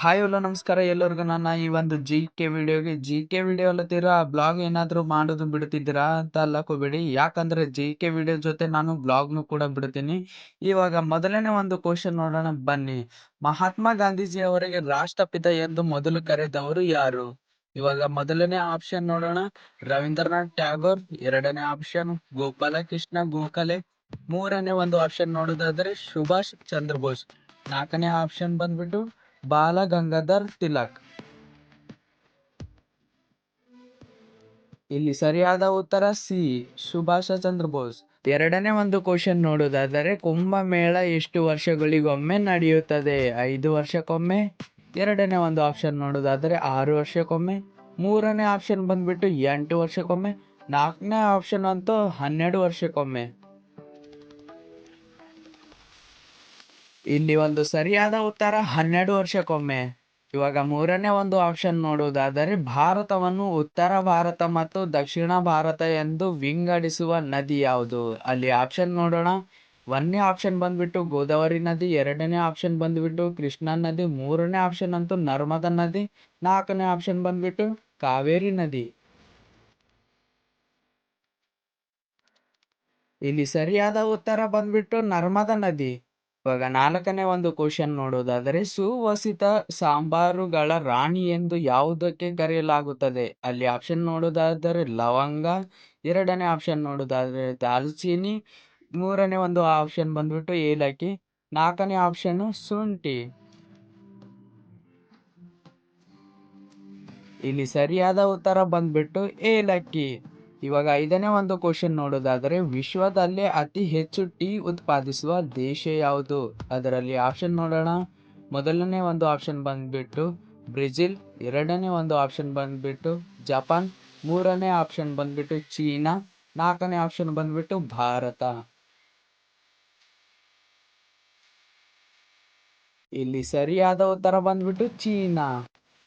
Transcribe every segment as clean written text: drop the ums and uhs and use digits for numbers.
Hi hello ನಮಸ್ಕಾರ ಎಲ್ಲರಿಗೂ ನನ್ನ ಈ ಒಂದು ಜಿ ಕೆ ವಿಡಿಯೋ ಅಲ್ಲತ್ತೀರಾ ಬ್ಲಾಗ್ ಏನಾದರೂ ಮಾಡೋದು ಬಿಡ್ತಿದ್ದೀರಾ ಅಂತ ಅಲ್ಲಕೋಬೇಡಿ. ಯಾಕಂದ್ರೆ ಜಿ.ಕೆ ವಿಡಿಯೋ ಜೊತೆ ನಾನು ಬ್ಲಾಗ್ನು ಕೂಡ ಬಿಡ್ತೀನಿ. ಇವಾಗ ಮೊದಲನೇ ಒಂದು ಕ್ವಶನ್ ನೋಡೋಣ ಬನ್ನಿ. ಮಹಾತ್ಮ ಗಾಂಧೀಜಿ ಅವರಿಗೆ ರಾಷ್ಟ್ರಪಿತ ಎಂದು ಮೊದಲು ಕರೆದವರು ಯಾರು? ಇವಾಗ ಮೊದಲನೇ ಆಪ್ಷನ್ ನೋಡೋಣ, ರವೀಂದ್ರನಾಥ್ ಟ್ಯಾಗೋರ್. ಎರಡನೇ ಆಪ್ಷನ್ ಗೋಪಾಲಕೃಷ್ಣ ಗೋಖಲೆ. ಮೂರನೇ ಒಂದು ಆಪ್ಷನ್ ನೋಡೋದಾದ್ರೆ ಸುಭಾಷ್ ಚಂದ್ರ ಬೋಸ್. ನಾಲ್ಕನೇ ಆಪ್ಷನ್ ಬಂದ್ಬಿಟ್ಟು ಬಾಲ ಗಂಗಾಧರ್ ತಿಲಕ್. ಇಲ್ಲಿ ಸರಿಯಾದ ಉತ್ತರ ಸಿ, ಸುಭಾಷ ಚಂದ್ರ ಬೋಸ್. ಎರಡನೇ ಒಂದು ಕ್ವಶನ್ ನೋಡುವುದಾದರೆ ಕುಂಭಮೇಳ ಎಷ್ಟು ವರ್ಷಗಳಿಗೊಮ್ಮೆ ನಡೆಯುತ್ತದೆ? 5 ವರ್ಷಕ್ಕೊಮ್ಮೆ. ಎರಡನೇ ಒಂದು ಆಪ್ಷನ್ ನೋಡುವುದಾದರೆ 6 ವರ್ಷಕ್ಕೊಮ್ಮೆ. ಮೂರನೇ ಆಪ್ಷನ್ ಬಂದ್ಬಿಟ್ಟು 8 ವರ್ಷಕ್ಕೊಮ್ಮೆ. ನಾಲ್ಕನೇ ಆಪ್ಷನ್ ಅಂತೂ 12 ವರ್ಷಕ್ಕೊಮ್ಮೆ. ಇಲ್ಲಿ ಒಂದು ಸರಿಯಾದ ಉತ್ತರ 12 ವರ್ಷಕ್ಕೊಮ್ಮೆ. ಇವಾಗ ಮೂರನೇ ಒಂದು ಆಪ್ಷನ್ ನೋಡುವುದಾದರೆ ಭಾರತವನ್ನು ಉತ್ತರ ಭಾರತ ಮತ್ತು ದಕ್ಷಿಣ ಭಾರತ ಎಂದು ವಿಂಗಡಿಸುವ ನದಿ ಯಾವುದು? ಅಲ್ಲಿ ಆಪ್ಷನ್ ನೋಡೋಣ. ಒಂದನೇ ಆಪ್ಷನ್ ಬಂದ್ಬಿಟ್ಟು ಗೋದಾವರಿ ನದಿ. ಎರಡನೇ ಆಪ್ಷನ್ ಬಂದ್ಬಿಟ್ಟು ಕೃಷ್ಣಾ ನದಿ. ಮೂರನೇ ಆಪ್ಷನ್ ಅಂತೂ ನರ್ಮದಾ ನದಿ. ನಾಲ್ಕನೇ ಆಪ್ಷನ್ ಬಂದ್ಬಿಟ್ಟು ಕಾವೇರಿ ನದಿ. ಇಲ್ಲಿ ಸರಿಯಾದ ಉತ್ತರ ಬಂದ್ಬಿಟ್ಟು ನರ್ಮದಾ ನದಿ. ಇವಾಗ ನಾಲ್ಕನೇ ಒಂದು ಕ್ವಶನ್ ನೋಡೋದಾದರೆ ಸುವಾಸಿತ ಸಾಂಬಾರುಗಳ ರಾಣಿ ಎಂದು ಯಾವುದಕ್ಕೆ ಕರೆಯಲಾಗುತ್ತದೆ? ಅಲ್ಲಿ ಆಪ್ಷನ್ ನೋಡೋದಾದರೆ ಲವಂಗ. ಎರಡನೇ ಆಪ್ಷನ್ ನೋಡೋದಾದರೆ ದಾಲ್ಚಿನ್ನಿ. ಮೂರನೇ ಒಂದು ಆಪ್ಷನ್ ಬಂದ್ಬಿಟ್ಟು ಏಲಕ್ಕಿ. ನಾಲ್ಕನೇ ಆಪ್ಷನ್ ಶುಂಠಿ. ಇಲ್ಲಿ ಸರಿಯಾದ ಉತ್ತರ ಬಂದ್ಬಿಟ್ಟು ಏಲಕ್ಕಿ. ಇವಾಗ ಐದನೇ ಒಂದು ಕ್ವಶನ್ ನೋಡೋದಾದರೆ ವಿಶ್ವದಲ್ಲೇ ಅತಿ ಹೆಚ್ಚು ಟೀ ಉತ್ಪಾದಿಸುವ ದೇಶ ಯಾವುದು? ಅದರಲ್ಲಿ ಆಪ್ಷನ್ ನೋಡೋಣ. ಮೊದಲನೇ ಒಂದು ಆಪ್ಷನ್ ಬಂದ್ಬಿಟ್ಟು ಬ್ರೆಜಿಲ್. ಎರಡನೇ ಒಂದು ಆಪ್ಷನ್ ಬಂದ್ಬಿಟ್ಟು ಜಪಾನ್. ಮೂರನೇ ಆಪ್ಷನ್ ಬಂದ್ಬಿಟ್ಟು ಚೀನಾ. ನಾಲ್ಕನೇ ಆಪ್ಷನ್ ಬಂದ್ಬಿಟ್ಟು ಭಾರತ. ಇಲ್ಲಿ ಸರಿಯಾದ ಉತ್ತರ ಬಂದ್ಬಿಟ್ಟು ಚೀನಾ.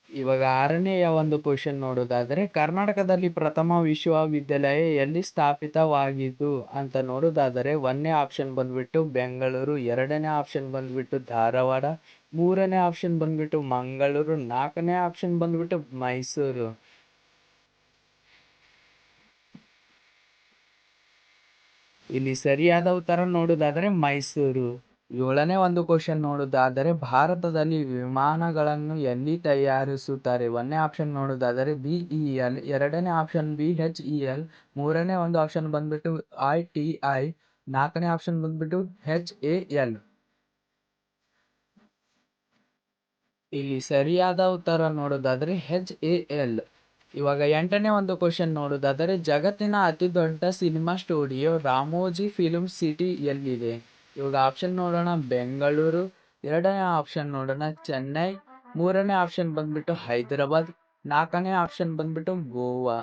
ಇವಾಗ ಆರನೆಯ ಒಂದು ಕ್ವಶನ್ ನೋಡೋದಾದರೆ ಕರ್ನಾಟಕದಲ್ಲಿ ಪ್ರಥಮ ವಿಶ್ವವಿದ್ಯಾಲಯ ಎಲ್ಲಿ ಸ್ಥಾಪಿತವಾಗಿದ್ದು ಅಂತ ನೋಡೋದಾದರೆ ಒಂದನೇ ಆಪ್ಷನ್ ಬಂದ್ಬಿಟ್ಟು ಬೆಂಗಳೂರು. ಎರಡನೇ ಆಪ್ಷನ್ ಬಂದ್ಬಿಟ್ಟು ಧಾರವಾಡ. ಮೂರನೇ ಆಪ್ಷನ್ ಬಂದ್ಬಿಟ್ಟು ಮಂಗಳೂರು. ನಾಲ್ಕನೇ ಆಪ್ಷನ್ ಬಂದ್ಬಿಟ್ಟು ಮೈಸೂರು. ಇಲ್ಲಿ ಸರಿಯಾದ ಉತ್ತರ ನೋಡೋದಾದರೆ ಮೈಸೂರು. ಏಳನೇ ಒಂದು ಕ್ವಶನ್ ನೋಡೋದಾದರೆ ಭಾರತದಲ್ಲಿ ವಿಮಾನಗಳನ್ನು ಎಲ್ಲಿ ತಯಾರಿಸುತ್ತಾರೆ? ಒಂದನೇ ಆಪ್ಷನ್ ನೋಡೋದಾದರೆ BEL. ಎರಡನೇ ಆಪ್ಷನ್ BHEL. ಮೂರನೇ ಒಂದು ಆಪ್ಷನ್ ಬಂದ್ಬಿಟ್ಟು ITI. ನಾಲ್ಕನೇ ಆಪ್ಷನ್ ಬಂದ್ಬಿಟ್ಟು HAL. ಇಲ್ಲಿ ಸರಿಯಾದ ಉತ್ತರ ನೋಡೋದಾದರೆ HAL. ಇವಾಗ ಎಂಟನೇ ಒಂದು ಕ್ವಶನ್ ನೋಡೋದಾದರೆ ಜಗತ್ತಿನ ಅತಿ ದೊಡ್ಡ cinema studio Ramoji film city ಎಲ್ಲಿದೆ? ಇವಾಗ ಆಪ್ಷನ್ ನೋಡೋಣ ಬೆಂಗಳೂರು. ಎರಡನೇ ಆಪ್ಷನ್ ನೋಡೋಣ ಚೆನ್ನೈ. ಮೂರನೇ ಆಪ್ಷನ್ ಬಂದ್ಬಿಟ್ಟು ಹೈದರಾಬಾದ್. ನಾಲ್ಕನೇ ಆಪ್ಷನ್ ಬಂದ್ಬಿಟ್ಟು ಗೋವಾ.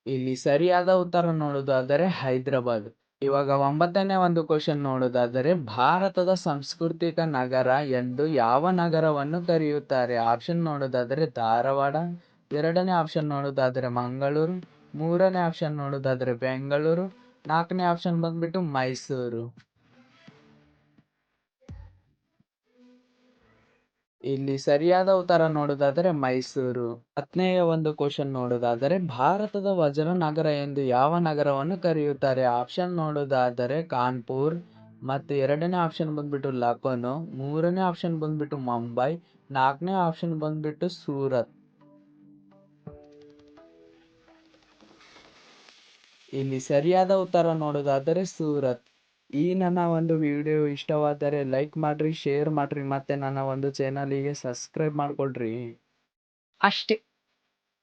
ಇಲ್ಲಿ ಸರಿಯಾದ ಉತ್ತರ ನೋಡೋದಾದರೆ ಹೈದರಾಬಾದ್. ಇವಾಗ ಒಂಬತ್ತನೇ ಒಂದು ಕ್ವಶನ್ ನೋಡೋದಾದರೆ ಭಾರತದ ಸಾಂಸ್ಕೃತಿಕ ನಗರ ಎಂದು ಯಾವ ನಗರವನ್ನು ಕರೆಯುತ್ತಾರೆ? ಆಪ್ಷನ್ ನೋಡೋದಾದರೆ ಧಾರವಾಡ. ಎರಡನೇ ಆಪ್ಷನ್ ನೋಡೋದಾದರೆ ಮಂಗಳೂರು. ಮೂರನೇ ಆಪ್ಷನ್ ನೋಡೋದಾದರೆ ಬೆಂಗಳೂರು. ನಾಲ್ಕನೇ ಆಪ್ಷನ್ ಬಂದ್ಬಿಟ್ಟು ಮೈಸೂರು. ಇಲ್ಲಿ ಸರಿಯಾದ ಉತ್ತರ ನೋಡೋದಾದರೆ ಮೈಸೂರು. ಹತ್ತನೆಯ ಒಂದು ಕ್ವಶನ್ ನೋಡೋದಾದರೆ ಭಾರತದ ವಜ್ರ ನಗರ ಎಂದು ಯಾವ ನಗರವನ್ನು ಕರೆಯುತ್ತಾರೆ? ಆಪ್ಷನ್ ನೋಡೋದಾದರೆ ಕಾನ್ಪುರ್. ಮತ್ತು ಎರಡನೇ ಆಪ್ಷನ್ ಬಂದ್ಬಿಟ್ಟು ಲಖನೌ. ಮೂರನೇ ಆಪ್ಷನ್ ಬಂದ್ಬಿಟ್ಟು ಮುಂಬೈ. ನಾಲ್ಕನೇ ಆಪ್ಷನ್ ಬಂದ್ಬಿಟ್ಟು ಸೂರತ್. ಇಲ್ಲಿ ಸರಿಯಾದ ಉತ್ತರ ನೋಡೋದಾದರೆ ಸೂರತ್. ಈ ನನ್ನ ಒಂದು ವಿಡಿಯೋ ಇಷ್ಟವಾದರೆ ಲೈಕ್ ಮಾಡ್ರಿ, ಶೇರ್ ಮಾಡ್ರಿ, ಮತ್ತೆ ನನ್ನ ಒಂದು ಚಾನಲಿಗೆ ಸಬ್ಸ್ಕ್ರೈಬ್ ಮಾಡ್ಕೊಳ್ರಿ. ಅಷ್ಟೇ.